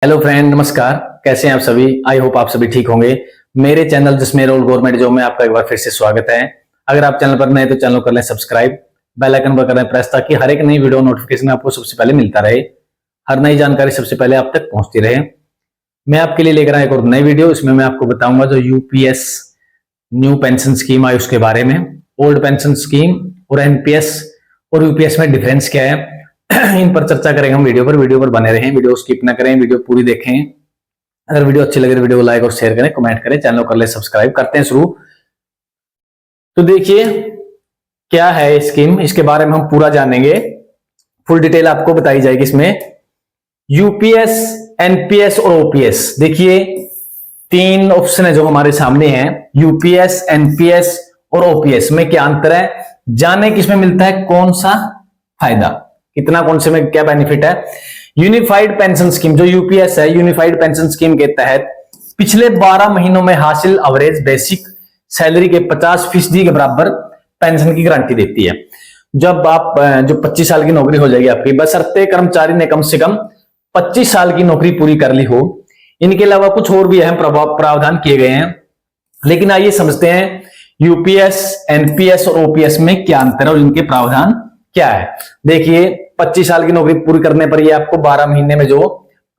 Hello friend, नमस्कार। कैसे हैं आप सभी? आई होप आप सभी ठीक होंगे। मेरे चैनल जिसमें रोल गवर्नमेंट जॉब में आपका एक बार फिर से स्वागत है। अगर आप चैनल पर नए तो चैनल कर लें सब्सक्राइब, बेल आइकन पर करें प्रेस, ताकि हर एक नई वीडियो नोटिफिकेशन आपको सबसे पहले मिलता रहे, हर नई जानकारी सबसे पहले आप तक पहुंचती रहे। मैं आपके लिए लेकर आया एक और नई वीडियो। इसमें मैं आपको बताऊंगा जो यूपीएस न्यू पेंशन स्कीम आई उसके बारे में, ओल्ड पेंशन स्कीम और एनपीएस और यूपीएस में डिफरेंस क्या है, इन पर चर्चा करेंगे हम। वीडियो पर बने रहें, वीडियो स्किप ना करें, वीडियो पूरी देखें। अगर वीडियो अच्छी लगे तो वीडियो को लाइक और शेयर करें, कमेंट करें, चैनल को कर ले सब्सक्राइब। करते हैं शुरू। तो देखिए क्या है स्कीम, इसके बारे में हम पूरा जानेंगे। फुल डिटेल आपको बताई जाएगी इसमें। यूपीएस, एनपीएस और ओपीएस। देखिए तीन ऑप्शन है जो हमारे सामने हैं, यूपीएस, एनपीएस और ओपीएस में क्या अंतर है, जाने किसमें मिलता है कौन सा फायदा, कितना कौन से में क्या बेनिफिट है। यूनिफाइड पेंशन स्कीम जो यूपीएस है, यूनिफाइड पेंशन स्कीम के तहत पिछले 12 महीनों में हासिल एवरेज बेसिक सैलरी के 50% के बराबर पेंशन की गारंटी देती है। जब आप जो 25 साल की नौकरी हो जाएगी आपकी, बशर्ते कर्मचारी ने कम से कम 25 साल की नौकरी पूरी कर ली हो। इनके अलावा कुछ और भी अहम प्रावधान किए गए हैं, लेकिन आइए समझते हैं यूपीएस, एनपीएस और ओपीएस में क्या अंतर है और इनके प्रावधान क्या है। देखिए 25 साल की नौकरी पूरी करने पर ये आपको 12 महीने में जो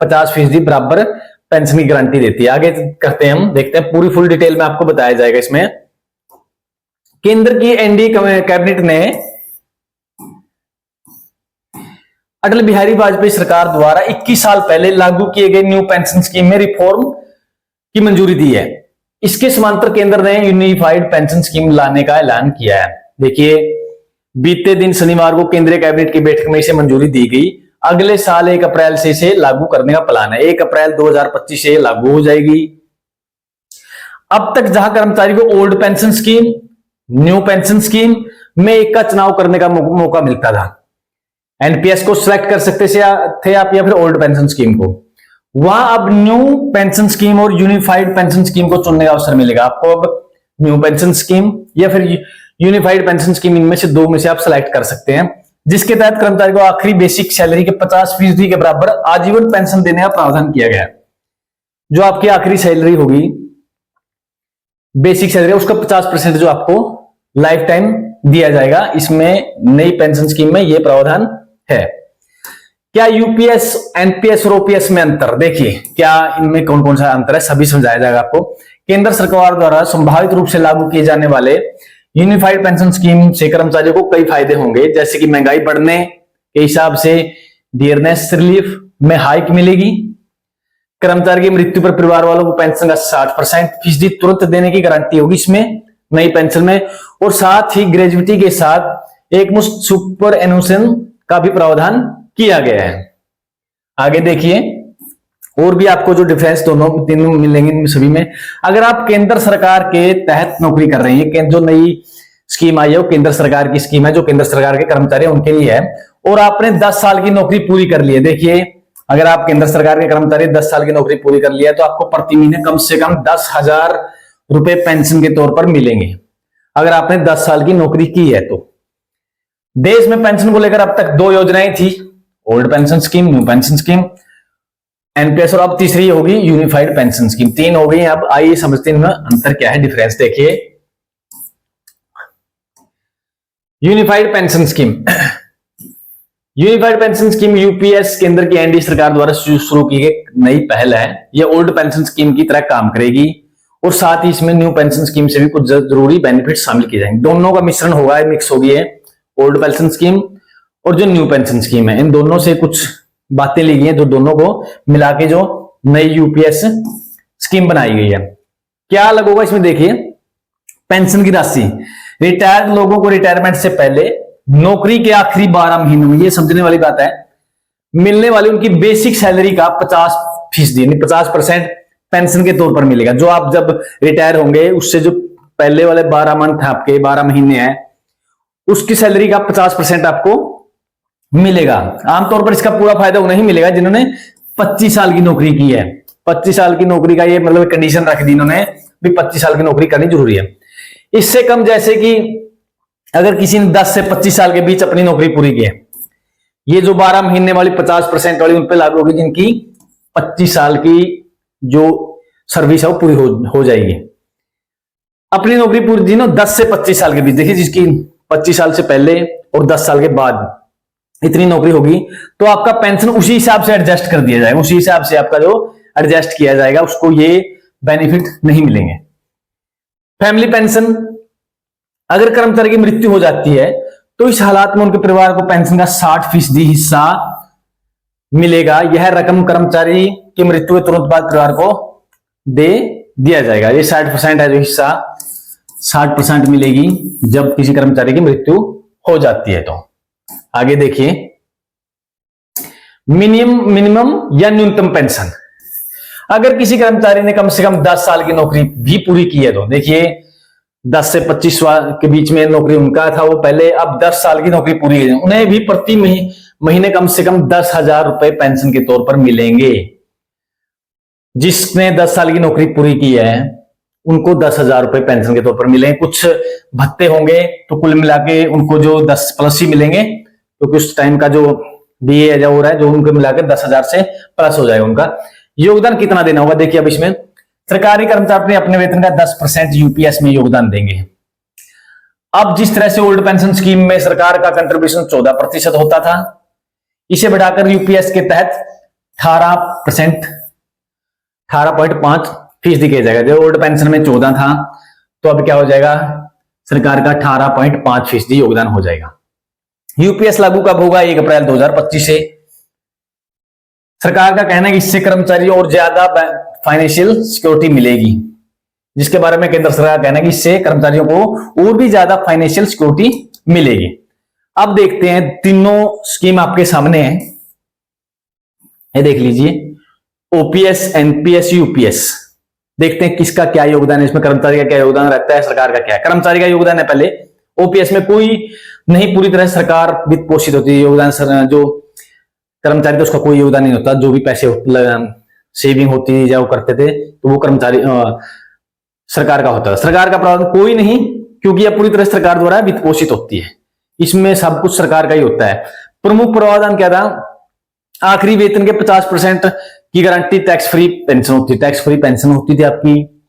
50% बराबर पेंशन की गारंटी देती है। आगे करते हैं हम, देखते हैं पूरी फुल डिटेल में आपको बताया जाएगा इसमें। केंद्र की एनडीए कैबिनेट ने अटल बिहारी वाजपेयी सरकार द्वारा 21 साल पहले लागू किए गए न्यू पेंशन स्कीम में रिफॉर्म की मंजूरी दी है। इसके समांतर केंद्र ने यूनिफाइड पेंशन स्कीम लाने का ऐलान किया है। देखिए बीते दिन शनिवार को केंद्रीय कैबिनेट की बैठक में इसे मंजूरी दी गई। अगले साल 1 अप्रैल से इसे लागू करने का प्लान है। 1 अप्रैल 2025 से लागू हो जाएगी। अब तक जहां कर्मचारी को old pension scheme, new pension scheme में एक का चुनाव करने का मौका मिलता था। एनपीएस को सिलेक्ट कर सकते थे आप या फिर ओल्ड पेंशन स्कीम को। वहां अब न्यू पेंशन स्कीम और यूनिफाइड पेंशन स्कीम को चुनने का अवसर मिलेगा आपको। अब न्यू पेंशन स्कीम या फिर यूनिफाइड पेंशन स्कीम, इनमें से दो में से आप सिलेक्ट कर सकते हैं, जिसके तहत कर्मचारी को आखिरी बेसिक सैलरी के 50% के बराबर आजीवन पेंशन देने का प्रावधान किया गया है। जो आपकी आखिरी सैलरी होगी, बेसिक सैलरी, उसका 50% जो आपको लाइफ टाइम दिया जाएगा। इसमें नई पेंशन स्कीम में यह प्रावधान है। क्या यूपीएस, एनपीएस और ओपीएस में अंतर, देखिए क्या इनमें कौन कौन सा अंतर है, सभी समझाया जाएगा आपको। केंद्र सरकार द्वारा संभावित रूप से लागू किए जाने वाले यूनिफाइड पेंशन स्कीम से कर्मचारियों को कई फायदे होंगे, जैसे कि महंगाई बढ़ने के हिसाब से डियरनेस रिलीफ में हाइक मिलेगी। कर्मचारी की मृत्यु पर परिवार वालों को पेंशन का 60% तुरंत देने की गारंटी होगी इसमें नई पेंशन में। और साथ ही ग्रेजुइटी के साथ एक मुश्त सुपर एनुशन का भी प्रावधान किया गया है। आगे देखिए और भी आपको जो डिफरेंस दोनों तीनों मिलेंगे इन सभी में। अगर आप केंद्र सरकार के तहत नौकरी कर रहे हैं, जो नई स्कीम आई है वो केंद्र सरकार की स्कीम है, जो केंद्र सरकार के कर्मचारी हैं उनके लिए है, और आपने 10 साल की नौकरी पूरी कर ली है। देखिए अगर आप केंद्र सरकार के कर्मचारी 10 साल की नौकरी पूरी कर लिया है तो आपको प्रति महीने कम से कम 10,000 रुपए पेंशन के तौर पर मिलेंगे, अगर आपने 10 साल की नौकरी की है तो। देश में पेंशन को लेकर अब तक 2 योजनाएं थी, old pension scheme, new pension scheme, NPS, और अब तीसरी होगी यूनिफाइड पेंशन स्कीम। 3 हो गई। अब आइए समझते हैं इनमें अंतर क्या है, डिफरेंस देखिए। Unified pension scheme, unified pension scheme UPS केंद्र की एनडीए सरकार द्वारा शुरू की गई नई पहल है। यह ओल्ड पेंशन स्कीम की तरह काम करेगी और साथ ही इसमें न्यू पेंशन स्कीम से भी कुछ जरूरी बेनिफिट शामिल किए जाएंगे। दोनों का मिश्रण होगा, मिक्स होगी है ओल्ड पेंशन स्कीम और जो न्यू पेंशन स्कीम है। इन दोनों से कुछ बातें ली गई हैं, जो दोनों को मिला के जो नई यूपीएस स्कीम बनाई गई है। क्या अलग होगा इसमें देखिए, पेंशन की राशि रिटायर्ड लोगों को रिटायरमेंट से पहले नौकरी के आखिरी 12 महीनों में, ये समझने वाली बात है, मिलने वाली उनकी बेसिक सैलरी का 50% 50% पेंशन के तौर पर मिलेगा। जो आप जब रिटायर होंगे उससे जो पहले वाले 12 मंथ आपके 12 महीने हैं, उसकी सैलरी का 50% आपको मिलेगा। आमतौर पर इसका पूरा फायदा उन्हें मिलेगा जिन्होंने 25 साल की नौकरी की है। 25 साल की नौकरी का ये मतलब कंडीशन रख दी इन्होंने भी 25 साल की नौकरी करनी जरूरी है। इससे कम, जैसे कि अगर किसी ने 10 से 25 साल के बीच अपनी नौकरी पूरी की है, ये जो 12 महीने वाली 50% वाली उन पे लागू होगी जिनकी 25 साल की जो सर्विस है वो पूरी हो जाएगी। अपनी नौकरी पूरी दिनों 10 से 25 साल के बीच, देखिए जिसकी 25 साल से पहले और 10 साल के बाद इतनी नौकरी होगी तो आपका पेंशन उसी हिसाब से एडजस्ट कर दिया जाएगा, उसी हिसाब से आपका जो एडजस्ट किया जाएगा, उसको ये बेनिफिट नहीं मिलेंगे। फैमिली पेंशन, अगर कर्मचारी की मृत्यु हो जाती है तो इस हालात में उनके परिवार को पेंशन का 60% हिस्सा मिलेगा। यह रकम कर्मचारी की मृत्यु के तुरंत बाद परिवार को दे दिया जाएगा। ये 60% है जो हिस्सा, 60% मिलेगी जब किसी कर्मचारी की मृत्यु हो जाती है। तो आगे देखिए, मिनिमम या न्यूनतम पेंशन, अगर किसी कर्मचारी ने कम से कम 10 साल की नौकरी भी पूरी की है तो देखिए 10 से 25 साल के बीच में नौकरी उनका था वो पहले, अब 10 साल की नौकरी पूरी है, उन्हें भी प्रति महीने कम से कम 10,000 रुपए पेंशन के तौर पर मिलेंगे। जिसने 10 साल की नौकरी पूरी की है उनको 10,000 रुपए पेंशन के तौर पर मिलेंगे। कुछ भत्ते होंगे तो कुल मिला के उनको जो 10 प्लस ही मिलेंगे, क्योंकि उस टाइम का जो डीए जो हो रहा है जो उनको मिलाकर 10,000 से प्लस हो जाएगा उनका। योगदान कितना देना होगा, देखिए अब इसमें सरकारी कर्मचारी अपने वेतन का 10% यूपीएस में योगदान देंगे। अब जिस तरह से ओल्ड पेंशन स्कीम में सरकार का कंट्रीब्यूशन 14% होता था, इसे बढ़ाकर यूपीएस के तहत 18.5% किया जाएगा। जो ओल्ड पेंशन में 14 था तो अब क्या हो जाएगा, सरकार का 18.5% योगदान हो जाएगा। यूपीएस लागू कब होगा, 1 अप्रैल 2025 से। सरकार का कहना है कि इससे कर्मचारी और ज्यादा फाइनेंशियल सिक्योरिटी मिलेगी, जिसके बारे में केंद्र सरकार का कहना है कि इससे कर्मचारियों को और भी ज्यादा फाइनेंशियल सिक्योरिटी मिलेगी। अब देखते हैं, तीनों स्कीम आपके सामने है, ये देख लीजिए, ओपीएस, एनपीएस, यूपीएस। देखते हैं किसका क्या योगदान है इसमें, कर्मचारी का क्या योगदान रहता है, सरकार का क्या है। कर्मचारी का योगदान है पहले, ओपीएस में कोई नहीं, पूरी तरह सरकार वित्त पोषित होती है। योगदान जो कर्मचारी तो उसका कोई योगदान नहीं होता, जो भी पैसे सेविंग होती है या वो करते थे तो वो कर्मचारी सरकार का होता है। सरकार का प्रावधान कोई नहीं, क्योंकि यह पूरी तरह सरकार द्वारा वित्त पोषित होती है, इसमें सब कुछ सरकार का ही होता है। प्रमुख प्रावधान क्या था, आखिरी वेतन के 50% की गारंटी टैक्स फ्री पेंशन होती है। टैक्स फ्री पेंशन होती थी आपकी,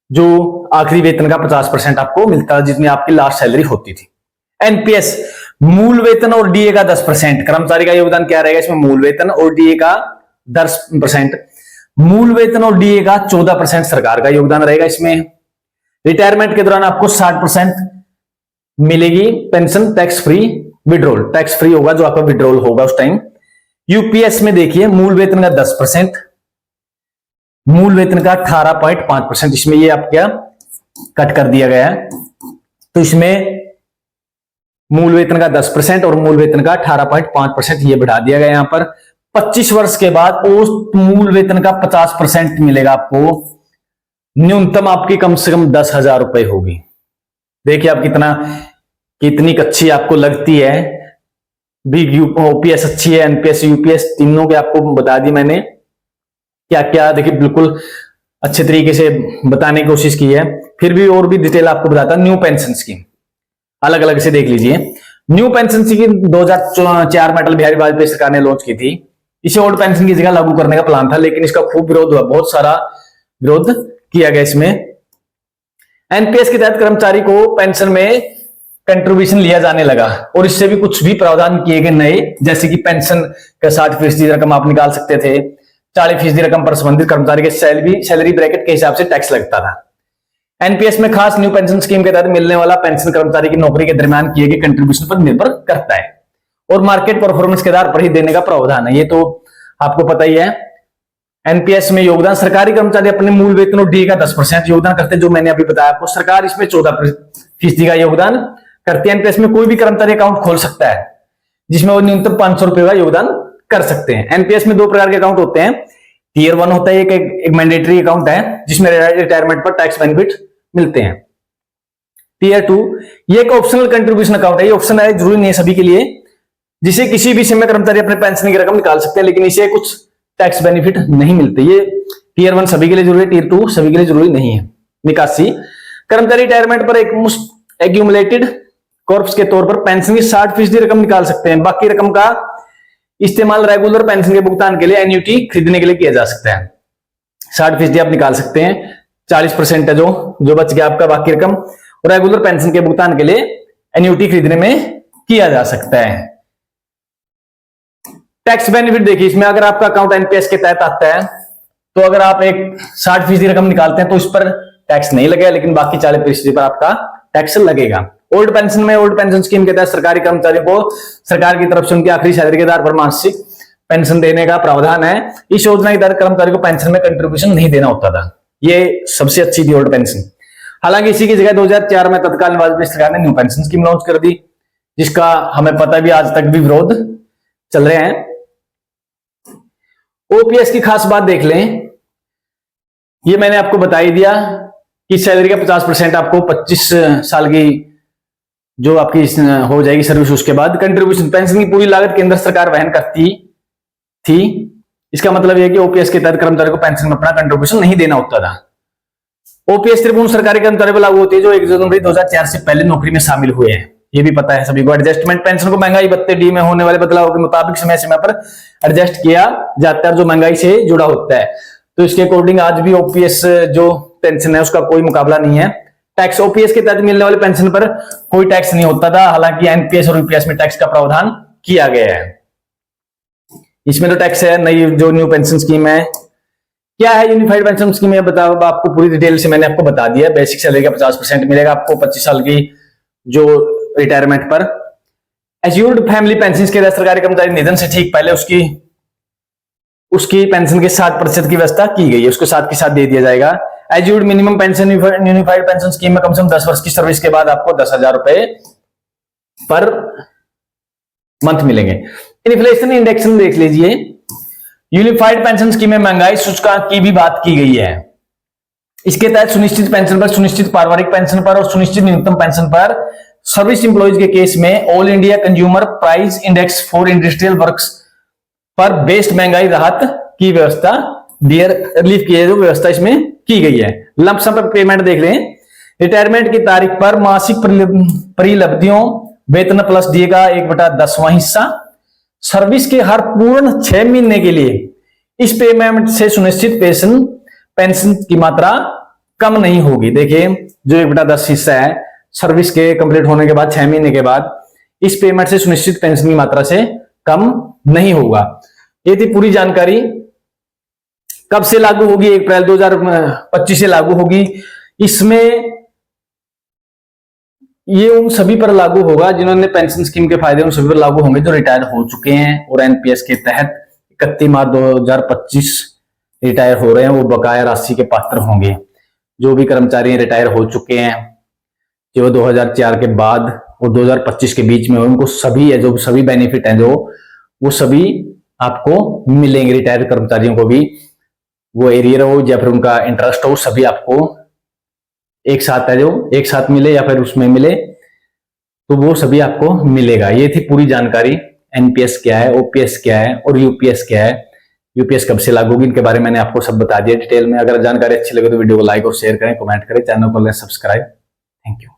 जो आखिरी वेतन का 50% आपको मिलता था, जितनी आपकी लास्ट सैलरी होती थी। एनपीएस, मूल वेतन और डीए का 10%। कर्मचारी का योगदान क्या रहेगा इसमें, मूल वेतन और डीए का 10%। मूल वेतन और डीए का 14% सरकार का योगदान रहेगा इसमें। रिटायरमेंट के दौरान आपको 60% मिलेगी pension tax free withdrawal, tax free होगा जो आपका विड्रॉल होगा उस टाइम। यूपीएस में देखिए, मूल वेतन का 10%, मूल वेतन का 18.5%, इसमें ये आप क्या कट कर दिया गया है, तो इसमें मूल वेतन का 10% और मूल वेतन का 18.5% ये बढ़ा दिया गया। यहां पर 25 वर्ष के बाद उस मूल वेतन का 50% मिलेगा आपको। न्यूनतम आपकी कम से कम 10,000 रुपए होगी। देखिए आप कितनी अच्छी आपको लगती है। ओपीएस अच्छी है, एनपीएस, यूपीएस तीनों के आपको बता दी मैंने क्या क्या। देखिए बिल्कुल अच्छे तरीके से बताने की कोशिश की है, फिर भी और भी डिटेल आपको बताता। न्यू पेंशन स्कीम अलग अलग से देख लीजिए। न्यू पेंशन स्कीम 2004 में अटल बिहारी वाजपेयी सरकार ने लॉन्च की थी। इसे ओल्ड पेंशन की जगह लागू करने का प्लान था, लेकिन इसका खूब विरोध हुआ, बहुत सारा विरोध किया गया इसमें। एनपीएस के तहत कर्मचारी को पेंशन में कंट्रीब्यूशन लिया जाने लगा और इससे भी कुछ भी प्रावधान किए गए नए, जैसे कि पेंशन का 60% रकम आप निकाल सकते थे, 40% रकम पर संबंधित कर्मचारी के सैलरी ब्रैकेट के हिसाब से टैक्स लगता था। एनपीएस में खास न्यू पेंशन स्कीम के तहत मिलने वाला पेंशन कर्मचारी की नौकरी के दरमियान किए गए कंट्रीब्यूशन पर निर्भर करता है और मार्केट परफॉर्मेंस के आधार पर ही देने का प्रावधान है। ये तो आपको पता ही है। एनपीएस में योगदान, सरकारी कर्मचारी अपने मूल वेतन और डीए का 10% योगदान करते हैं, जो मैंने अभी बताया आपको। सरकार इसमें 14% का योगदान करती है। एनपीएस में कोई भी कर्मचारी अकाउंट खोल सकता है, जिसमें वो न्यूनतम 500 रुपए का योगदान कर सकते हैं। एनपीएस में 2 प्रकार के अकाउंट होते हैं। टीयर 1 होता है, एक मैंडेटरी अकाउंट है जिसमें रिटायरमेंट पर टैक्स बेनिफिट मिलते हैं। टीयर 2 ये एक ऑप्शनल कंट्रीब्यूशन अकाउंट है, ये ऑप्शन है, जरूरी नहीं है सभी के लिए, जिसे किसी भी समय कर्मचारी अपने पेंशन की रकम निकाल सकते हैं, लेकिन इसे कुछ टैक्स बेनिफिट नहीं मिलते। ये टीयर 1 सभी के लिए जरूरी है, टीयर 2 सभी के लिए जरूरी नहीं है। निकासी, कर्मचारी रिटायरमेंट पर एक एक्यूमुलेटेड कॉर्प्स के तौर पर पेंशन की 60% रकम निकाल सकते हैं। बाकी रकम का इस्तेमाल रेगुलर पेंशन के भुगतान के लिए एन्युटी खरीदने के लिए किया जा सकता है। 60% आप निकाल सकते हैं, 40% है जो बच गया आपका बाकी रकम, और रेगुलर पेंशन के भुगतान के लिए एन्युटी खरीदने में किया जा सकता है। टैक्स बेनिफिट देखिए, इसमें अगर आपका अकाउंट एनपीएस के तहत आता है तो अगर आप एक 60% रकम निकालते हैं तो इस पर टैक्स नहीं लगेगा, लेकिन बाकी 40% पर आपका टैक्स लगेगा। ओल्ड पेंशन में ओल्ड पेंशन स्कीम के तहत सरकारी कर्मचारियों को सरकार की तरफ से उनकी आखिरी सैलरी के आधार पर मासिक पेंशन देने का प्रावधान है। इस योजना के तहत कर्मचारी को पेंशन में कंट्रीब्यूशन नहीं देना होता था। ये सबसे अच्छी थी ओल्ड पेंशन। हालांकि इसी की जगह 2004 में तत्कालीन वाजपेयी सरकार ने न्यू पेंशन स्कीम लॉन्च कर दी, जिसका हमें पता भी आज तक भी विरोध चल रहे हैं। ओपीएस की खास बात देख लें, ये मैंने आपको बता ही दिया कि सैलरी का 50% आपको 25 साल की जो आपकी हो जाएगी सर्विस, उसके बाद कंट्रीब्यूशन पेंशन की पूरी लागत केंद्र सरकार वहन करती थी। इसका मतलब यह कि ओपीएस के तहत कर्मचारी को पेंशन में अपना कंट्रीब्यूशन नहीं देना होता था। ओपीएस सिर्फ उन सरकारी कर्मचारियों पर लागू होती है जो 1 जनवरी 2004 से पहले नौकरी में शामिल हुए हैं। ये भी पता है सभी को। एडजस्टमेंट पेंशन को महंगाई भत्ते डी में होने वाले बदलाव के मुताबिक समय समय पर एडजस्ट किया जाता है, जो महंगाई से जुड़ा होता है। तो इसके अकॉर्डिंग आज भी ओपीएस जो पेंशन है उसका कोई मुकाबला नहीं है। टैक्स ओपीएस के तहत मिलने वाले पेंशन पर कोई टैक्स नहीं होता था, हालांकि एनपीएस और यूपीएस में टैक्स का प्रावधान किया गया है। इसमें तो टैक्स है। नई जो न्यू पेंशन स्कीम है, क्या है यूनिफाइड पेंशन स्कीम है बताओ, आपको पूरी डिटेल से मैंने आपको बता दिया। बेसिक सैलरी का 50% मिलेगा आपको 25 साल की जो रिटायरमेंट पर। एज्यूर्ड फैमिली पेंशन के तहत सरकारी कर्मचारी निधन से ठीक पहले उसकी पेंशन के 60% की व्यवस्था की गई है, उसको साथ के साथ दे दिया जाएगा। Assured minimum pension unified pension scheme में कम से कम 10 वर्ष की सर्विस के बाद आपको 10,000 रुपए पर मंथ मिलेंगे। इन्फ्लेशन इंडेक्सन देख लीजिए। यूनिफाइड पेंशन स्कीम में महंगाई सूचकांक की भी बात की गई है। इसके तहत सुनिश्चित पेंशन पर, सुनिश्चित पारिवारिक पेंशन पर और सुनिश्चित न्यूनतम पेंशन पर सर्विस इंप्लॉइज के केस में all India consumer price index for industrial works पर बेस्ड महंगाई राहत की व्यवस्था, डियर रिलीफ की जो व्यवस्था इसमें की गई है। लंप सम पर पेमेंट देख लें। रिटायरमेंट की तारीख पर मासिक परिलब्धियों वेतन प्लस डीए का 1/10वां हिस्सा सर्विस के हर पूर्ण 6 महीने के लिए। इस पेमेंट से सुनिश्चित पेंशन की मात्रा कम नहीं होगी। देखिए जो 1/10 हिस्सा है सर्विस के कंप्लीट होने के बाद 6 महीने के बाद, इस पेमेंट से सुनिश्चित पेंशन की मात्रा से कम नहीं होगा। ये थी पूरी जानकारी। कब से लागू होगी? 1 अप्रैल 2025 से लागू होगी। इसमें ये उन सभी पर लागू होगा जिन्होंने पेंशन स्कीम के फायदे उन सभी पर लागू होंगे जो रिटायर हो चुके हैं और एनपीएस के तहत 31 मार्च 2025 रिटायर हो रहे हैं, वो बकाया राशि के पात्र होंगे। जो भी कर्मचारी रिटायर हो चुके हैं जो 2004 के बाद और 2025 के बीच में, उनको सभी है जो सभी बेनिफिट हैं जो वो सभी आपको मिलेंगे। रिटायर्ड कर्मचारियों को भी वो एरियर हो या फिर उनका इंटरेस्ट हो, सभी आपको एक साथ है जो एक साथ मिले या फिर उसमें मिले तो वो सभी आपको मिलेगा। ये थी पूरी जानकारी। एनपीएस क्या है, ओपीएस क्या है और यूपीएस क्या है, यूपीएस कब से लागू होगी, इनके बारे में मैंने आपको सब बता दिया डिटेल में। अगर जानकारी अच्छी लगे तो वीडियो को लाइक और शेयर करें, कमेंट करें, चैनल को सब्सक्राइब। Thank you.